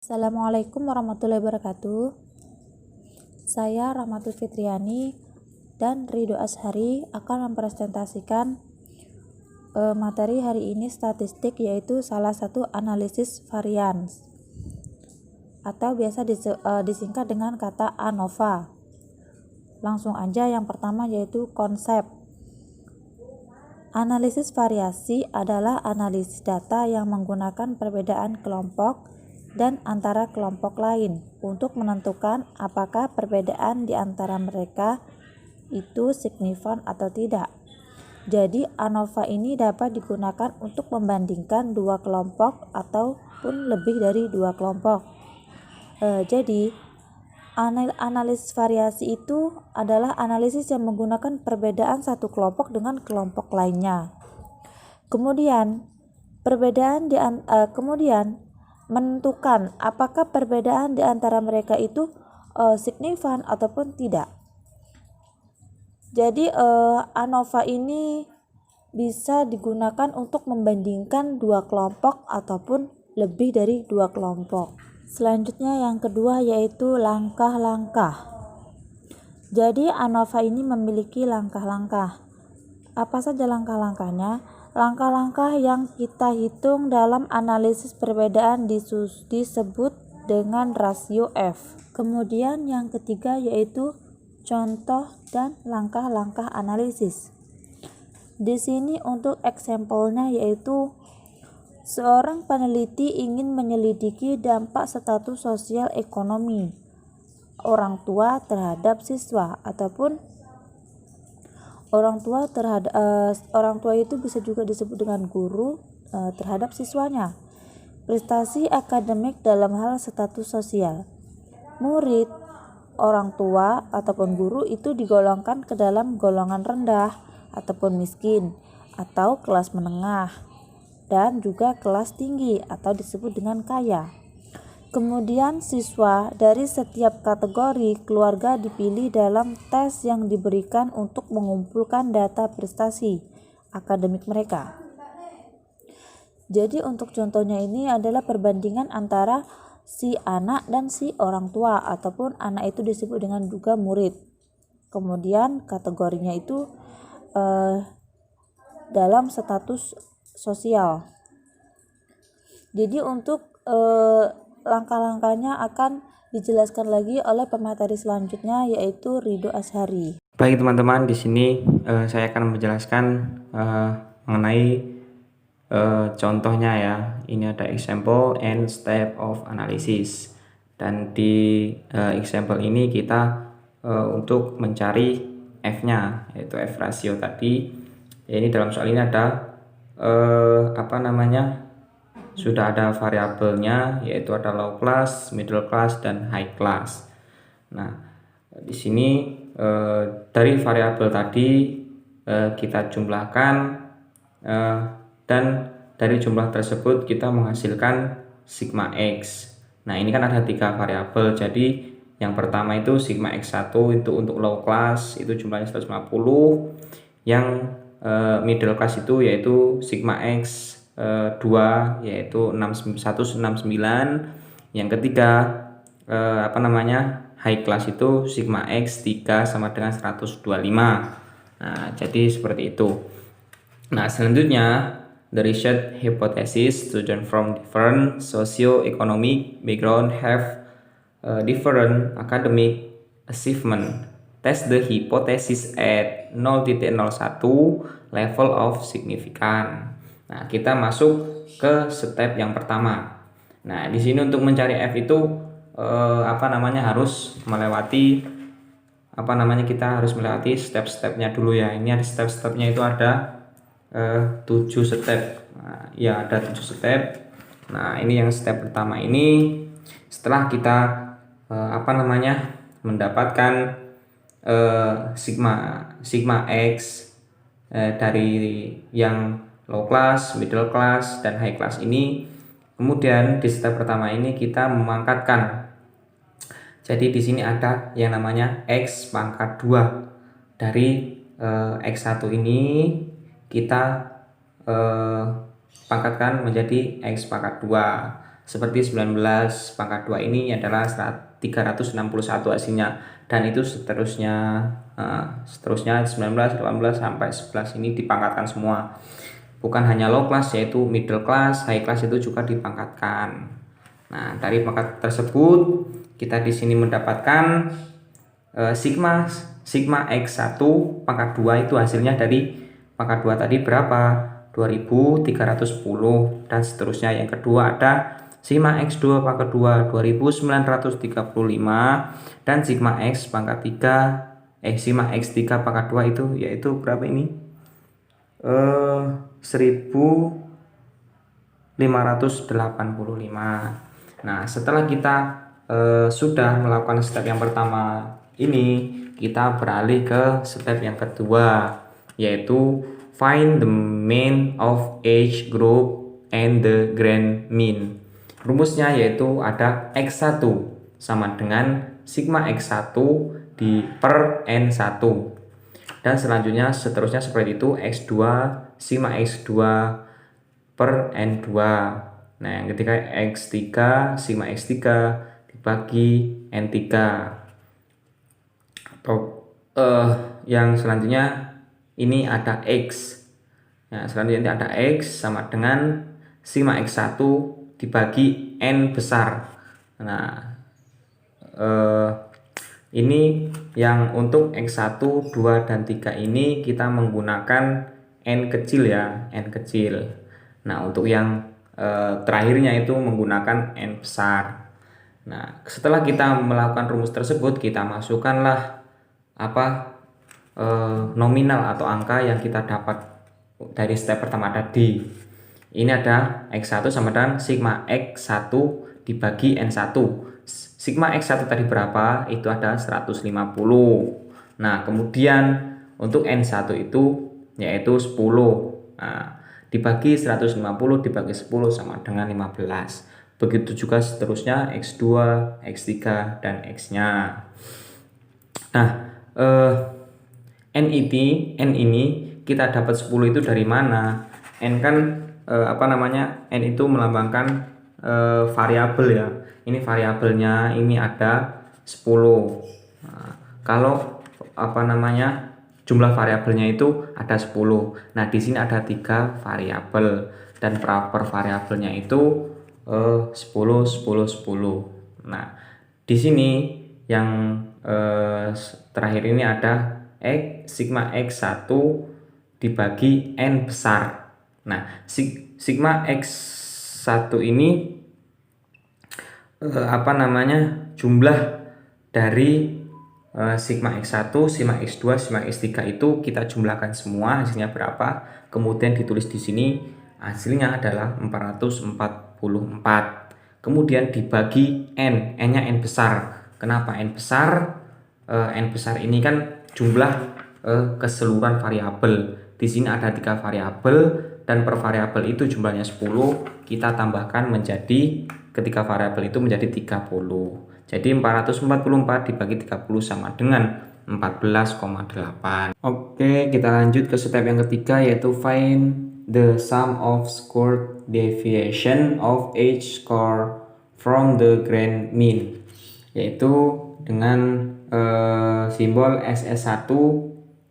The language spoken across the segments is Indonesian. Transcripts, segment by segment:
Assalamualaikum warahmatullahi wabarakatuh. Saya Rahmatul Fitriani dan Ridho Ashari akan mempresentasikan materi hari ini statistik, yaitu salah satu analisis varians atau biasa disingkat dengan kata ANOVA. Langsung aja, yang pertama yaitu konsep. Analisis variasi adalah analisis data yang menggunakan perbedaan kelompok dan antara kelompok lain untuk menentukan apakah perbedaan di antara mereka itu signifan atau tidak. Jadi ANOVA ini dapat digunakan untuk membandingkan dua kelompok ataupun lebih dari dua kelompok. Jadi analisis variasi itu adalah analisis yang menggunakan perbedaan satu kelompok dengan kelompok lainnya. Kemudian menentukan apakah perbedaan di antara mereka itu signifan ataupun tidak. Jadi ANOVA ini bisa digunakan untuk membandingkan dua kelompok ataupun lebih dari dua kelompok. Selanjutnya yang kedua yaitu langkah-langkah. Jadi ANOVA ini memiliki langkah-langkah. Apa saja langkah-langkahnya? Langkah-langkah yang kita hitung dalam analisis perbedaan disebut dengan rasio F. Kemudian yang ketiga yaitu contoh dan langkah-langkah analisis. Di sini untuk example-nya yaitu seorang peneliti ingin menyelidiki dampak status sosial ekonomi orang tua terhadap siswa, ataupun orang tua itu bisa juga disebut dengan guru terhadap siswanya. Prestasi akademik dalam hal status sosial. Murid, orang tua ataupun guru itu digolongkan ke dalam golongan rendah ataupun miskin atau kelas menengah, dan juga kelas tinggi atau disebut dengan kaya. Kemudian siswa dari setiap kategori keluarga dipilih dalam tes yang diberikan untuk mengumpulkan data prestasi akademik mereka. Jadi untuk contohnya ini adalah perbandingan antara si anak dan si orang tua, ataupun anak itu disebut dengan juga murid. Kemudian kategorinya itu dalam status sosial. Jadi untuk langkah-langkahnya akan dijelaskan lagi oleh pemateri selanjutnya, yaitu Ridho Ashari. Baik teman-teman, di sini saya akan menjelaskan mengenai contohnya ya. Ini ada example and step of analysis. Dan di example ini kita untuk mencari F-nya, yaitu F rasio tadi. Ini dalam soal ini ada sudah ada variabelnya, yaitu ada low class, middle class, dan high class. Nah, di sini dari variabel tadi kita jumlahkan, dan dari jumlah tersebut kita menghasilkan sigma X. Nah, ini kan ada 3 variabel. Jadi yang pertama itu sigma X1 itu untuk low class, itu jumlahnya 150. Yang middle class itu yaitu sigma X 2 yaitu 169. Yang ketiga high class itu sigma X 3 sama dengan 125. Nah, jadi seperti itu. Nah, selanjutnya the research hypothesis student from different socio-economic background have different academic achievement. Test the hypothesis at 0.01 level of significance. Nah, kita masuk ke step yang pertama. Nah, di sini untuk mencari F itu harus melewati kita harus melewati step-stepnya dulu ya. Ini ada step-stepnya itu ada 7 step. Nah, ya ada 7 step. Nah, ini yang step pertama ini setelah kita mendapatkan sigma X dari yang low class, middle class, dan high class ini. Kemudian di step pertama ini kita memangkatkan. Jadi di sini ada yang namanya X pangkat 2. Dari X1 ini kita pangkatkan menjadi X pangkat 2. seperti 19 pangkat 2 ini adalah 361 hasilnya, dan itu seterusnya, seterusnya 19, 18 sampai 11 ini dipangkatkan semua. Bukan hanya low class, yaitu middle class, high class itu juga dipangkatkan. Nah, dari pangkat tersebut kita di sini mendapatkan sigma X1 pangkat 2 itu hasilnya dari pangkat 2 tadi berapa? 2310, dan seterusnya. Yang kedua ada sigma X2 pangkat 2 2935, dan sigma X pangkat 3 sigma X3 pangkat 2 itu yaitu berapa ini? 1585. Nah, setelah kita sudah melakukan step yang pertama ini, kita beralih ke step yang kedua, yaitu find the mean of each group and the grand mean. Rumusnya yaitu ada X1 sama dengan sigma X1 per N1. Dan seterusnya seperti itu, X2 sigma X2 per N2. Nah, yang ketiga X3 sigma X3 dibagi N3. Atau yang selanjutnya ini ada X. Nah, selanjutnya ada X sama dengan sigma X1 dibagi N besar. Nah, ini yang untuk X1, 2, dan 3 ini kita menggunakan N kecil ya, N kecil. Nah, untuk yang terakhirnya itu menggunakan N besar. Nah, setelah kita melakukan rumus tersebut, kita masukkanlah nominal atau angka yang kita dapat dari step pertama tadi. Ini ada X1 sama dengan sigma X1 dibagi N1. Sigma X1 tadi berapa? Itu ada 150. Nah, kemudian untuk N1 itu yaitu 10. Nah, dibagi 150 dibagi 10 sama dengan 15. Begitu juga seterusnya X2, X3, dan X-nya. Nah, N ini kita dapat 10 itu dari mana? N kan N itu melambangkan variabel ya. Ini variabelnya ini ada 10. Nah, kalau jumlah variabelnya itu ada 10. Nah, di sini ada 3 variabel dan per variabelnya itu 10 10 10. Nah, di sini yang terakhir ini ada sigma X1 dibagi N besar. Nah, sigma X1 ini jumlah dari sigma X1, sigma X2, sigma X3 itu kita jumlahkan semua, hasilnya berapa, kemudian ditulis di sini hasilnya adalah 444. Kemudian dibagi N-nya N besar. Kenapa N besar? N besar ini kan jumlah keseluruhan variabel. Di sini ada 3 variabel dan per variabel itu jumlahnya 10, kita tambahkan menjadi ketiga variabel itu menjadi 30. Jadi 444 dibagi 30 sama dengan 14,8. Oke, kita lanjut ke step yang ketiga, yaitu find the sum of squared deviation of each score from the grand mean, yaitu dengan simbol SS1.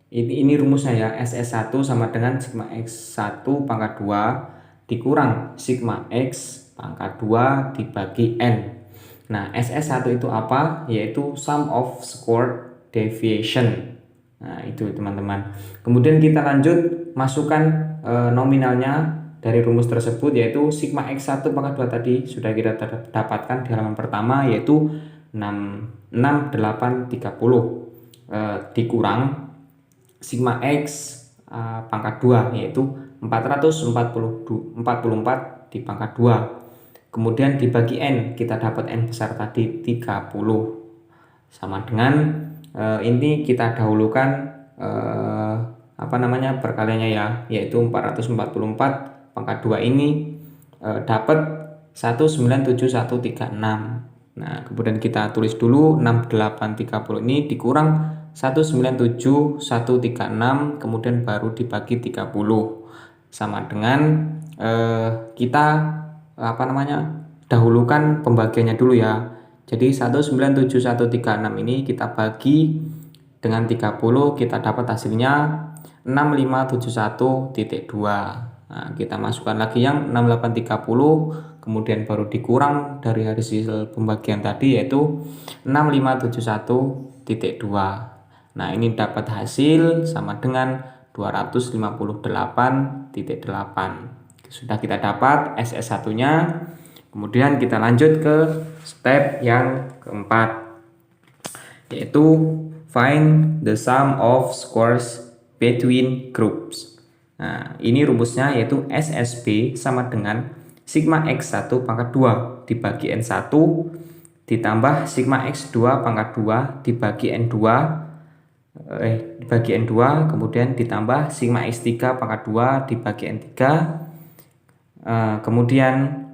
Ini rumusnya ya, SS1 sama dengan sigma X1 pangkat 2 dikurang sigma X pangkat 2 dibagi N. Nah, SS1 itu apa? Yaitu sum of squared deviation. Nah, itu teman-teman. Kemudian kita lanjut masukkan nominalnya dari rumus tersebut, yaitu sigma X1 pangkat 2 tadi sudah kita dapatkan di halaman pertama, yaitu 6830 dikurang sigma X pangkat 2 yaitu 444 di pangkat 2. Kemudian dibagi N, kita dapat N besar tadi 30. Sama dengan ini kita dahulukan perkaliannya ya, yaitu 444 pangkat 2 ini dapat 197136. Nah, kemudian kita tulis dulu 6830 ini dikurang 197136, kemudian baru dibagi 30. Sama dengan kita dahulukan pembagiannya dulu ya. Jadi 197136 ini kita bagi dengan 30, kita dapat hasilnya 6571,2. Nah, kita masukkan lagi yang 6830, kemudian baru dikurang dari hasil pembagian tadi yaitu 6571,2. Nah, ini dapat hasil sama dengan 258,8. Sudah kita dapat SS1-nya. Kemudian kita lanjut ke step yang keempat, yaitu find the sum of squares between groups. Nah, ini rumusnya yaitu SSB sama dengan sigma X1 pangkat 2 dibagi N1 ditambah sigma X2 pangkat 2 dibagi N2 dibagi N2, kemudian ditambah sigma X3 pangkat 2 dibagi N3, kemudian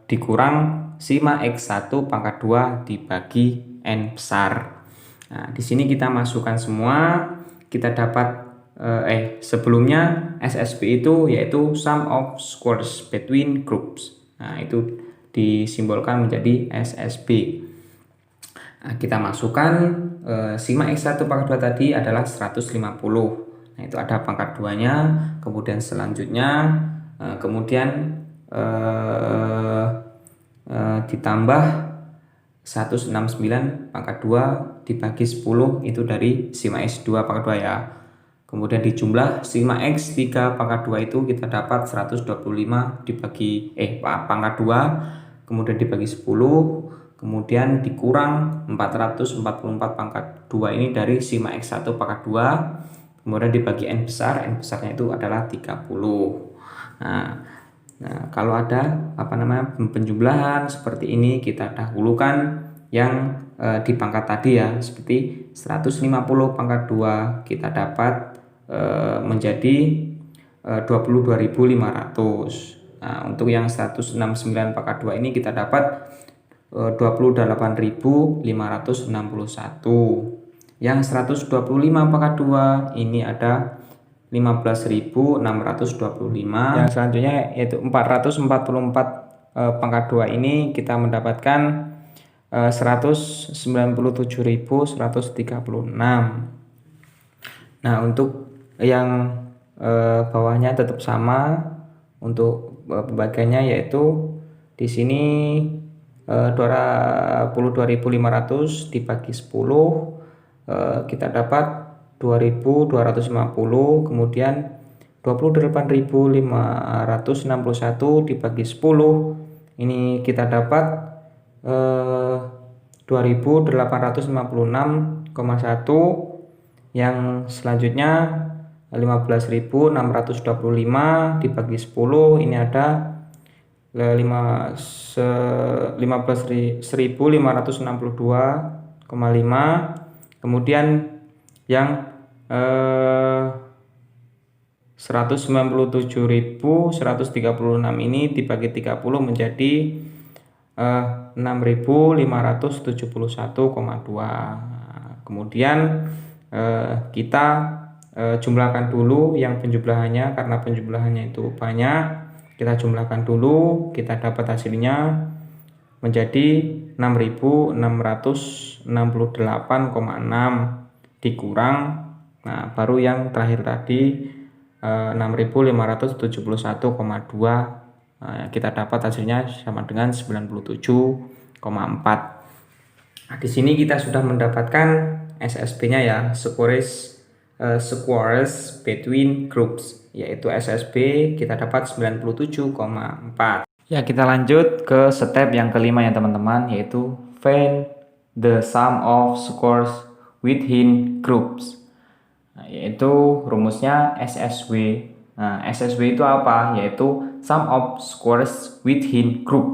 dikurang sigma X1 pangkat 2 dibagi N besar. Nah, di sini kita masukkan semua, kita dapat sebelumnya SSB itu yaitu sum of squares between groups. Nah, itu disimbolkan menjadi SSB. Nah, kita masukkan sigma X1 pangkat 2 tadi adalah 150. Nah, itu ada pangkat 2-nya. Kemudian selanjutnya kemudian ditambah 169 pangkat 2 dibagi 10 itu dari sigma X2 pangkat 2 ya. Kemudian dijumlah sigma X3 pangkat 2 itu kita dapat 125 dibagi pangkat 2, kemudian dibagi 10, kemudian dikurang 444 pangkat 2 ini dari sigma X1 pangkat 2, kemudian dibagi N besarnya itu adalah 30. Nah, kalau ada penjumlahan seperti ini, kita dahulukan yang di pangkat tadi ya, seperti 150 pangkat 2 kita dapat menjadi 22.500. Nah, untuk yang 169 pangkat 2 ini kita dapat 28.561. Yang 125 pangkat 2 ini ada 15.625. Yang selanjutnya yaitu 444 pangkat 2 ini kita mendapatkan 197.136. Nah, untuk yang bawahnya tetap sama untuk pembagiannya, yaitu di sini 22.500 dibagi 10 kita dapat 2.250, kemudian 28.561 dibagi 10 ini kita dapat 2.856,1. Yang selanjutnya 15.625 dibagi 10 ini ada 15.562,5. Kemudian yang 197.136 ini dibagi 30 menjadi 6.571,2. Kemudian kita jumlahkan dulu yang penjumlahannya, karena penjumlahannya itu banyak. Kita jumlahkan dulu, kita dapat hasilnya menjadi 6.668,6 dikurang, nah baru yang terakhir tadi 6.571,2. Kita dapat hasilnya sama dengan 97,4. Nah, di sini kita sudah mendapatkan SSB-nya ya, squares between groups, yaitu SSB kita dapat 97,4. Ya, kita lanjut ke step yang kelima ya teman-teman, yaitu find the sum of squares within groups. Nah, yaitu rumusnya SSW. Nah, SSW itu apa? Yaitu sum of squares within group.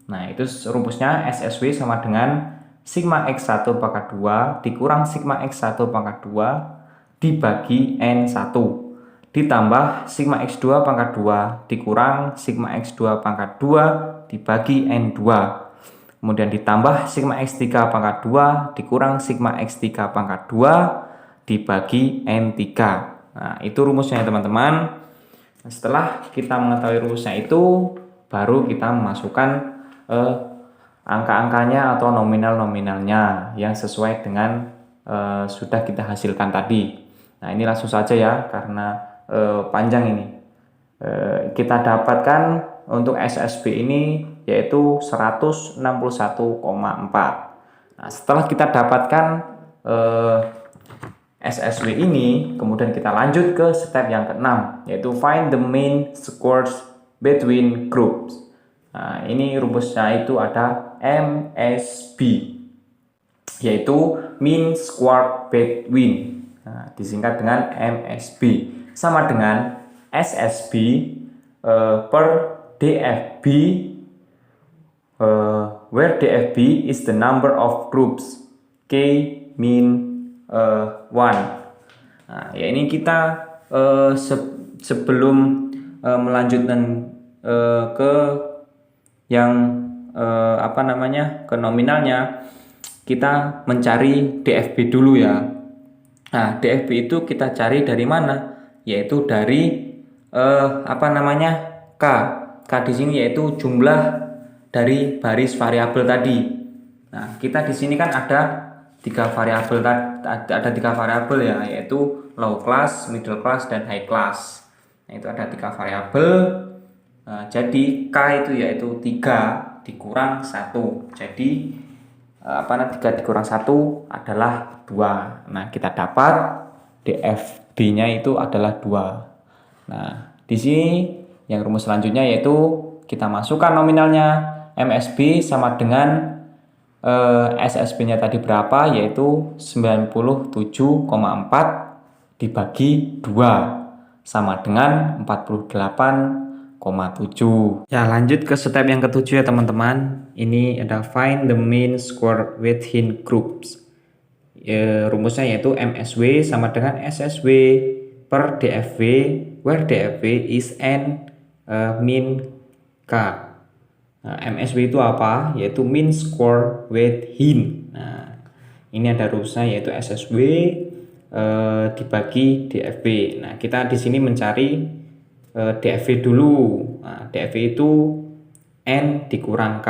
Nah, itu rumusnya SSW sama dengan sigma X1 pangkat 2 dikurang sigma X1 pangkat 2 dibagi N1 ditambah sigma X2 pangkat 2 dikurang sigma X2 pangkat 2 dibagi N2. Kemudian ditambah sigma X3 pangkat 2 dikurang sigma X3 pangkat 2 dibagi N3. Nah, itu rumusnya ya teman-teman. Setelah kita mengetahui rumusnya itu, baru kita memasukkan angka-angkanya atau nominal-nominalnya yang sesuai dengan sudah kita hasilkan tadi. Nah, ini langsung saja ya, karena panjang ini. Kita dapatkan untuk SSB ini yaitu 161,4. Nah, setelah kita dapatkan SSB ini, kemudian kita lanjut ke step yang ke-6, yaitu find the mean squares between groups. Nah, ini rumusnya itu ada MSB, yaitu mean square between. Nah, disingkat dengan MSB, sama dengan SSB per DFB, where DFB is the number of groups, K mean 1. Nah, ya ini kita sebelum melanjutkan ke yang ke nominalnya, kita mencari DFB dulu ya. Nah, DFB itu kita cari dari mana? Yaitu dari K. K di sini yaitu jumlah dari baris variabel tadi. Nah, kita di sini kan ada tiga variabel ya, yaitu low class, middle class, dan high class. Nah, itu ada 3 variabel. Jadi K itu yaitu 3 dikurang 1. Jadi 3 dikurang 1 adalah 2. Nah, kita dapat DFB-nya itu adalah 2. Nah, di sini yang rumus selanjutnya yaitu kita masukkan nominalnya. MSB sama dengan SSB-nya tadi berapa, yaitu 97,4 dibagi 2 sama dengan 48,7. Ya, lanjut ke step yang ke-7 ya teman-teman. Ini ada find the mean square within groups. Rumusnya yaitu MSW sama dengan SSW per DFW, where DFW is n mean K. Nah, MSW itu apa? Yaitu mean square within. Nah, ini ada rumusnya yaitu SSW dibagi DFW. Nah, kita di sini mencari DFW dulu. Nah, DFW itu N dikurang K.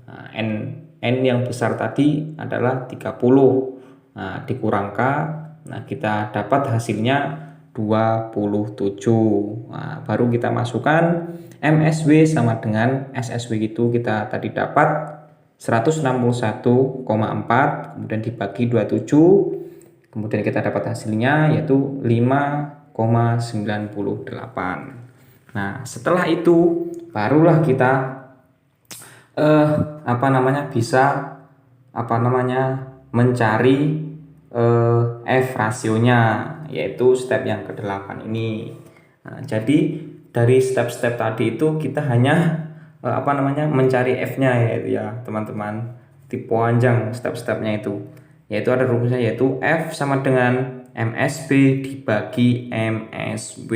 Nah, N yang besar tadi adalah 30. Nah, dikurang K. Nah, kita dapat hasilnya 27. Nah, baru kita masukkan MSW sama dengan SSW itu kita tadi dapat 161,4, kemudian dibagi 27, kemudian kita dapat hasilnya yaitu 5,98. Nah, setelah itu barulah kita bisa mencari F rasionya, yaitu step yang ke-8 ini. Nah, jadi dari step-step tadi itu kita hanya mencari F-nya ya teman-teman. Dipanjang step-stepnya itu. Yaitu ada rumusnya yaitu F sama dengan MSB dibagi MSW.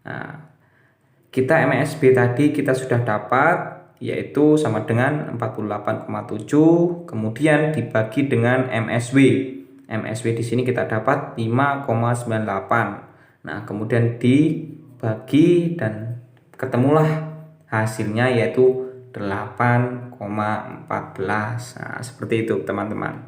Nah, kita MSB tadi kita sudah dapat yaitu sama dengan 48,7, kemudian dibagi dengan MSW. MSW di sini kita dapat 5,98. Nah, kemudian dibagi dan ketemulah hasilnya yaitu 8,14. Nah, seperti itu teman-teman.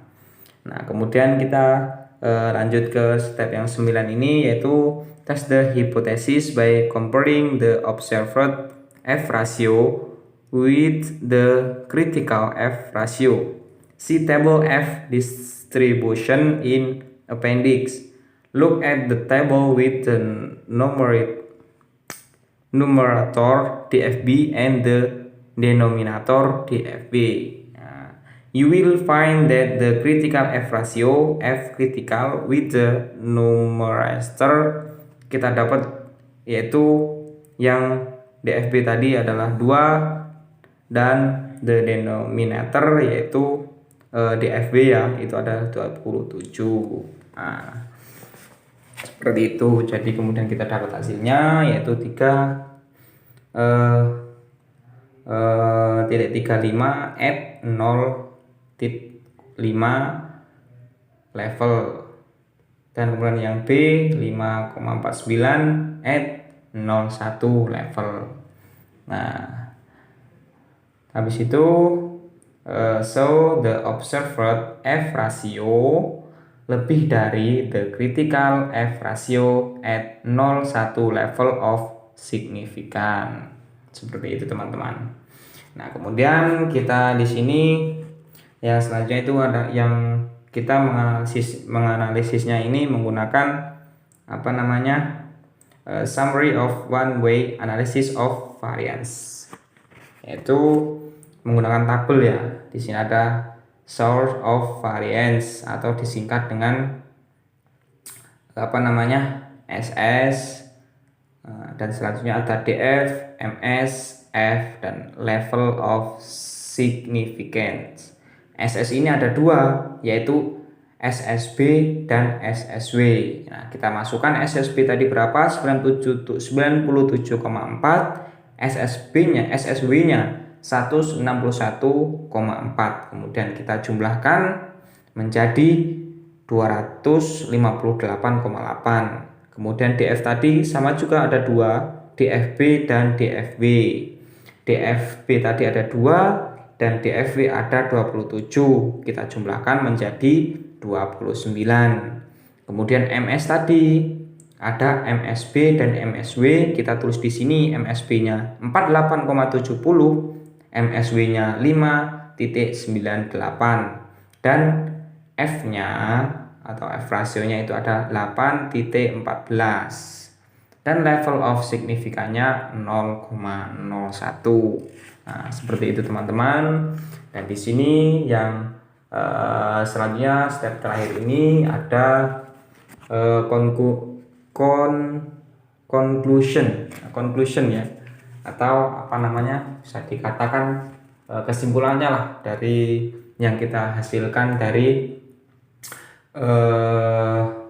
Nah, kemudian kita lanjut ke step yang 9 ini, yaitu test the hypothesis by comparing the observed F ratio with the critical F ratio. See table F distribution in appendix. Look at the table with the numerator DFB and the denominator DFB. You will find that the critical F ratio, F critical with the numerator, kita dapat yaitu yang DFB tadi adalah 2 dan the denominator yaitu DFB ya, itu ada 27. Nah, seperti itu. Jadi kemudian kita dapat hasilnya yaitu 3,35 at 0,5 level, dan kemudian yang B 5,49 at 0,1 level. Nah, Habis itu so the observed F ratio lebih dari the critical F ratio at 0,1 level of significance. Seperti itu teman-teman. Nah, kemudian kita di sini ya selanjutnya itu ada yang kita menganalisisnya ini menggunakan summary of one way analysis of variance, yaitu menggunakan tabel ya. Di sini ada source of variance atau disingkat dengan SS, dan selanjutnya ada DF, MS, F, dan level of significance. SS ini ada dua, yaitu SSB dan SSW. Nah, kita masukkan SSB tadi berapa? 97,4, SSW-nya 161,4. Kemudian kita jumlahkan menjadi 258,8. Kemudian DF tadi sama juga ada dua, DFB dan DFW. DFB tadi ada 2 dan DFW ada 27. Kita jumlahkan menjadi 29. Kemudian MS tadi ada MSB dan MSW, kita tulis di sini MSB-nya 48,70, MSW-nya 5,98 dan F-nya atau F rasionya itu ada 8,14 dan level of signifikannya 0,01. Nah, seperti itu teman-teman. Dan di sini yang selanjutnya step terakhir ini ada conclusion ya, atau bisa dikatakan kesimpulannya lah dari yang kita hasilkan dari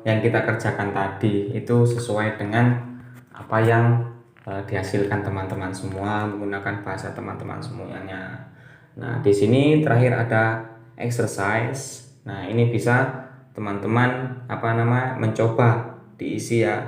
yang kita kerjakan tadi itu sesuai dengan apa yang dihasilkan teman-teman semua menggunakan bahasa teman-teman semuanya. Nah, di sini terakhir ada exercise. Nah, ini bisa teman-teman mencoba diisi ya,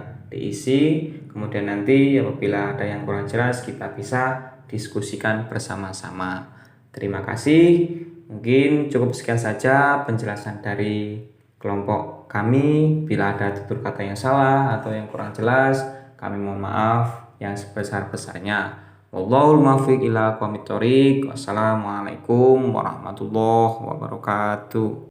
kemudian nanti apabila ada yang kurang jelas kita bisa diskusikan bersama-sama. Terima kasih. Mungkin cukup sekian saja penjelasan dari kelompok kami. Bila ada tutur kata yang salah atau yang kurang jelas, kami mohon maaf yang sebesar-besarnya. Wallahul muwaffiq ila aqwamit thoriq. Wassalamualaikum warahmatullahi wabarakatuh.